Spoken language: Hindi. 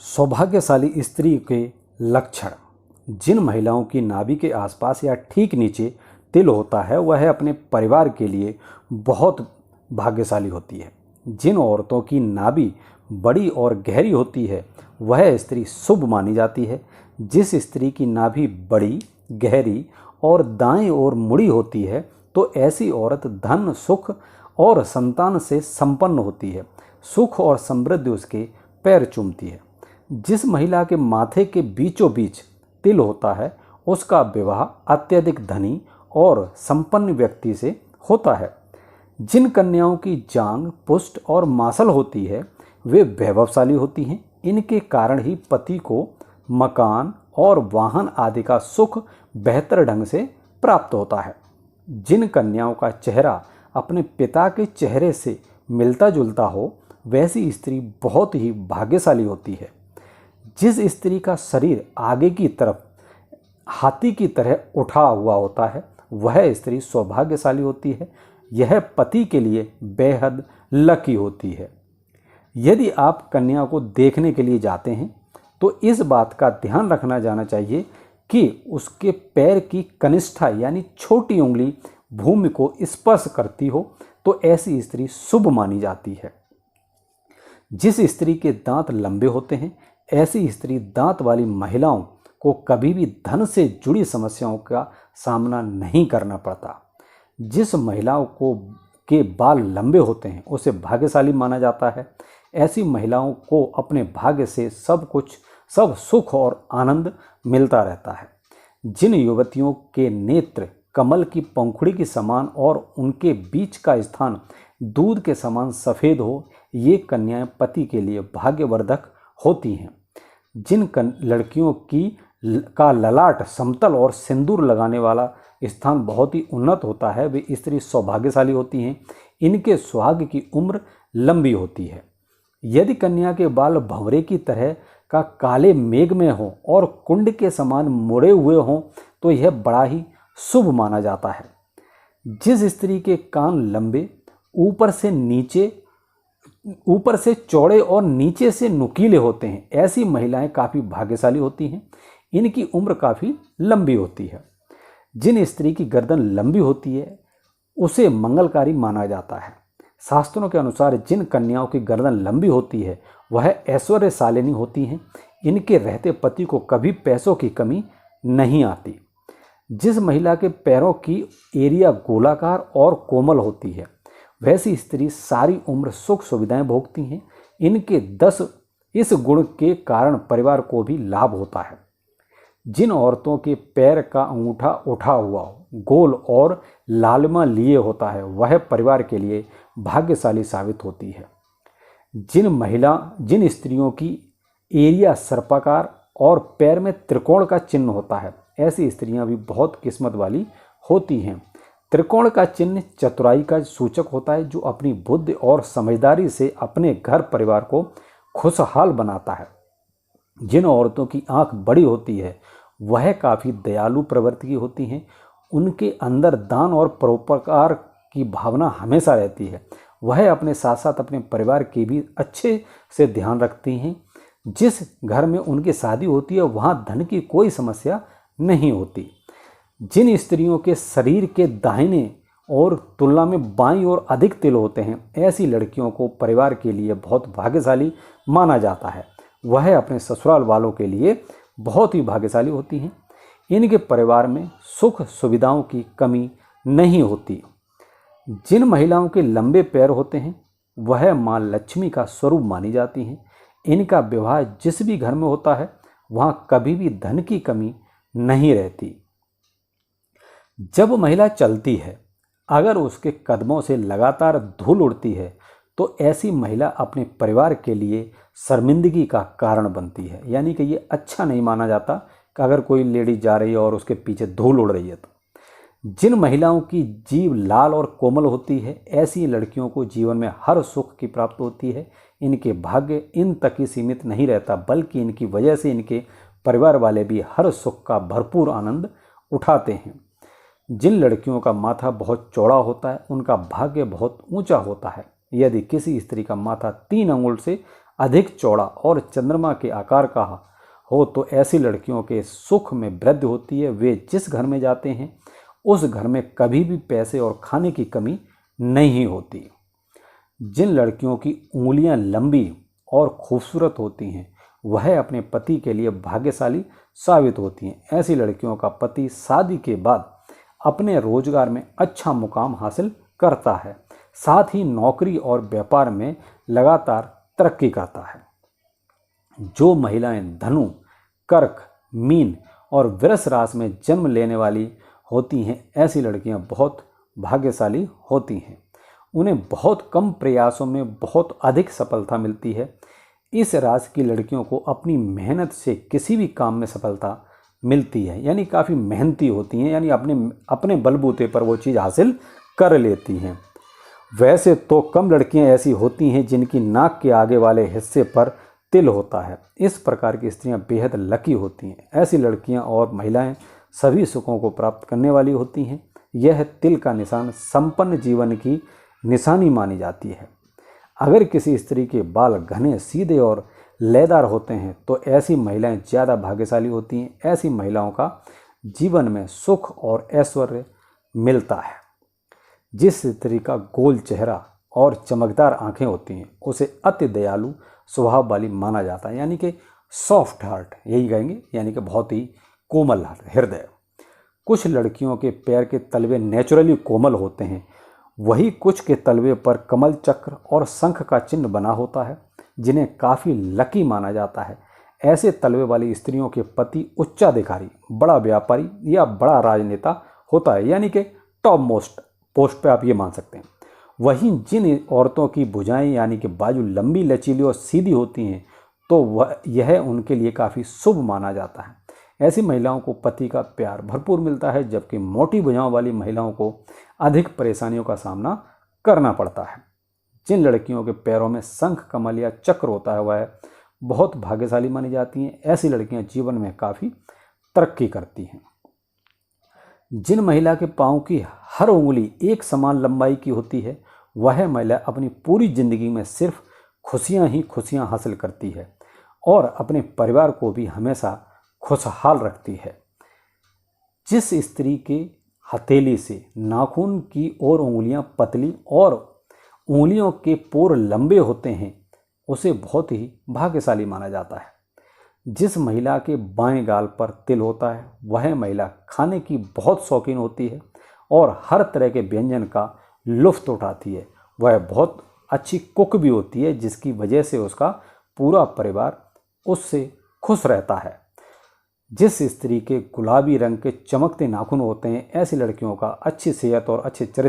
सौभाग्यशाली स्त्री के लक्षण। जिन महिलाओं की नाभि के आसपास या ठीक नीचे तिल होता है वह अपने परिवार के लिए बहुत भाग्यशाली होती है। जिन औरतों की नाभि बड़ी और गहरी होती है वह स्त्री शुभ मानी जाती है। जिस स्त्री की नाभि बड़ी, गहरी और दाएं ओर मुड़ी होती है तो ऐसी औरत धन, सुख और संतान से संपन्न होती है। सुख और समृद्धि उसके पैर चूमती है। जिस महिला के माथे के बीचों बीच तिल होता है उसका विवाह अत्यधिक धनी और संपन्न व्यक्ति से होता है। जिन कन्याओं की जांघ, पुष्ट और मांसल होती है वे वैभवशाली होती हैं। इनके कारण ही पति को मकान और वाहन आदि का सुख बेहतर ढंग से प्राप्त होता है। जिन कन्याओं का चेहरा अपने पिता के चेहरे से मिलता जुलता हो वैसी स्त्री बहुत ही भाग्यशाली होती है। जिस स्त्री का शरीर आगे की तरफ हाथी की तरह उठा हुआ होता है वह स्त्री सौभाग्यशाली होती है। यह पति के लिए बेहद लकी होती है। यदि आप कन्या को देखने के लिए जाते हैं तो इस बात का ध्यान रखना जाना चाहिए कि उसके पैर की कनिष्ठा यानी छोटी उंगली भूमि को स्पर्श करती हो तो ऐसी स्त्री शुभ मानी जाती है। जिस स्त्री के दांत लंबे होते हैं ऐसी स्त्री दांत वाली महिलाओं को कभी भी धन से जुड़ी समस्याओं का सामना नहीं करना पड़ता। जिस महिलाओं को के बाल लंबे होते हैं उसे भाग्यशाली माना जाता है। ऐसी महिलाओं को अपने भाग्य से सब सुख और आनंद मिलता रहता है। जिन युवतियों के नेत्र कमल की पंखुड़ी के समान और उनके बीच का स्थान दूध के समान सफ़ेद हो ये कन्याएं पति के लिए भाग्यवर्धक होती हैं। जिन लड़कियों का ललाट समतल और सिंदूर लगाने वाला स्थान बहुत ही उन्नत होता है वे स्त्री सौभाग्यशाली होती हैं। इनके सुहाग की उम्र लंबी होती है। यदि कन्या के बाल भंवरे की तरह का काले मेघ में हो और कुंड के समान मुड़े हुए हों तो यह बड़ा ही शुभ माना जाता है। जिस स्त्री के कान लंबे, ऊपर से चौड़े और नीचे से नुकीले होते हैं ऐसी महिलाएं काफ़ी भाग्यशाली होती हैं। इनकी उम्र काफ़ी लंबी होती है। जिन स्त्री की गर्दन लंबी होती है उसे मंगलकारी माना जाता है। शास्त्रों के अनुसार जिन कन्याओं की गर्दन लंबी होती है वह ऐश्वर्यशालिनी होती हैं। इनके रहते पति को कभी पैसों की कमी नहीं आती। जिस महिला के पैरों की एरिया गोलाकार और कोमल होती है वैसी स्त्री सारी उम्र सुख सुविधाएं भोगती हैं। इनके इस गुण के कारण परिवार को भी लाभ होता है। जिन औरतों के पैर का अंगूठा उठा हुआ गोल और लालिमा लिए होता है वह परिवार के लिए भाग्यशाली साबित होती है। जिन स्त्रियों की एरिया सर्पाकार और पैर में त्रिकोण का चिन्ह होता है ऐसी स्त्रियां भी बहुत किस्मत वाली होती हैं। त्रिकोण का चिन्ह चतुराई का सूचक होता है जो अपनी बुद्धि और समझदारी से अपने घर परिवार को खुशहाल बनाता है। जिन औरतों की आंख बड़ी होती है वह काफ़ी दयालु प्रवृत्ति की होती हैं। उनके अंदर दान और परोपकार की भावना हमेशा रहती है। वह अपने साथ साथ अपने परिवार के भी अच्छे से ध्यान रखती हैं। जिस घर में उनकी शादी होती है वहाँ धन की कोई समस्या नहीं होती। जिन स्त्रियों के शरीर के दाहिने और तुलना में बाईं ओर अधिक तिल होते हैं ऐसी लड़कियों को परिवार के लिए बहुत भाग्यशाली माना जाता है। वह अपने ससुराल वालों के लिए बहुत ही भाग्यशाली होती हैं। इनके परिवार में सुख सुविधाओं की कमी नहीं होती। जिन महिलाओं के लंबे पैर होते हैं वह माँ लक्ष्मी का स्वरूप मानी जाती हैं। इनका विवाह जिस भी घर में होता है वहाँ कभी भी धन की कमी नहीं रहती। जब महिला चलती है अगर उसके कदमों से लगातार धूल उड़ती है तो ऐसी महिला अपने परिवार के लिए शर्मिंदगी का कारण बनती है। यानी कि ये अच्छा नहीं माना जाता कि अगर कोई लेडी जा रही है और उसके पीछे धूल उड़ रही है तो। जिन महिलाओं की जीभ लाल और कोमल होती है ऐसी लड़कियों को जीवन में हर सुख की प्राप्ति होती है। इनके भाग्य इन तक ही सीमित नहीं रहता बल्कि इनकी वजह से इनके परिवार वाले भी हर सुख का भरपूर आनंद उठाते हैं। जिन लड़कियों का माथा बहुत चौड़ा होता है उनका भाग्य बहुत ऊंचा होता है। यदि किसी स्त्री का माथा 3 अंगुल से अधिक चौड़ा और चंद्रमा के आकार का हो तो ऐसी लड़कियों के सुख में वृद्धि होती है। वे जिस घर में जाते हैं उस घर में कभी भी पैसे और खाने की कमी नहीं होती। जिन लड़कियों की उंगलियां लंबी और खूबसूरत होती हैं वह अपने पति के लिए भाग्यशाली साबित होती हैं। ऐसी लड़कियों का पति शादी के बाद अपने रोजगार में अच्छा मुकाम हासिल करता है, साथ ही नौकरी और व्यापार में लगातार तरक्की करता है। जो महिलाएं धनु, कर्क, मीन और वृष राशि में जन्म लेने वाली होती हैं ऐसी लड़कियां बहुत भाग्यशाली होती हैं। उन्हें बहुत कम प्रयासों में बहुत अधिक सफलता मिलती है। इस राशि की लड़कियों को अपनी मेहनत से किसी भी काम में सफलता मिलती है, यानी काफ़ी मेहनती होती हैं, यानी अपने बलबूते पर वो चीज़ हासिल कर लेती हैं। वैसे तो कम लड़कियां ऐसी होती हैं जिनकी नाक के आगे वाले हिस्से पर तिल होता है। इस प्रकार की स्त्रियां बेहद लकी होती हैं। ऐसी लड़कियां और महिलाएं सभी सुखों को प्राप्त करने वाली होती हैं। यह तिल का निशान संपन्न जीवन की निशानी मानी जाती है। अगर किसी स्त्री के बाल घने, सीधे और लयदार होते हैं तो ऐसी महिलाएं ज़्यादा भाग्यशाली होती हैं। ऐसी महिलाओं का जीवन में सुख और ऐश्वर्य मिलता है। जिस स्त्री का गोल चेहरा और चमकदार आंखें होती हैं उसे अति दयालु स्वभाव वाली माना जाता है, यानी कि सॉफ्ट हार्ट, यही कहेंगे, यानी कि बहुत ही कोमल हृदय। कुछ लड़कियों के पैर के तलवे नेचुरली कोमल होते हैं, वही कुछ के तलवे पर कमल चक्र और शंख का चिन्ह बना होता है, जिन्हें काफ़ी लकी माना जाता है। ऐसे तलवे वाली स्त्रियों के पति उच्चाधिकारी, बड़ा व्यापारी या बड़ा राजनेता होता है, यानी कि टॉप मोस्ट पोस्ट पे आप ये मान सकते हैं। वहीं जिन औरतों की भुजाएं यानी कि बाजू लंबी, लचीली और सीधी होती हैं तो यह उनके लिए काफ़ी शुभ माना जाता है। ऐसी महिलाओं को पति का प्यार भरपूर मिलता है, जबकि मोटी भुजाओं वाली महिलाओं को अधिक परेशानियों का सामना करना पड़ता है। जिन लड़कियों के पैरों में शंख, कमल या चक्र होता है वह बहुत भाग्यशाली मानी जाती हैं। ऐसी लड़कियां जीवन में काफ़ी तरक्की करती हैं। जिन महिला के पाँव की हर उंगली एक समान लंबाई की होती है वह महिला अपनी पूरी जिंदगी में सिर्फ खुशियां ही खुशियां हासिल करती है और अपने परिवार को भी हमेशा खुशहाल रखती है। जिस स्त्री के हथेली से नाखून की ओर उंगलियां पतली और उंगलियों के पोर लंबे होते हैं उसे बहुत ही भाग्यशाली माना जाता है। जिस महिला के बाएं गाल पर तिल होता है वह महिला खाने की बहुत शौकीन होती है और हर तरह के व्यंजन का लुत्फ उठाती है। वह बहुत अच्छी कुक भी होती है, जिसकी वजह से उसका पूरा परिवार उससे खुश रहता है। जिस स्त्री के गुलाबी रंग के चमकते नाखून होते हैं ऐसी लड़कियों का अच्छी सेहत और अच्छे चरित्र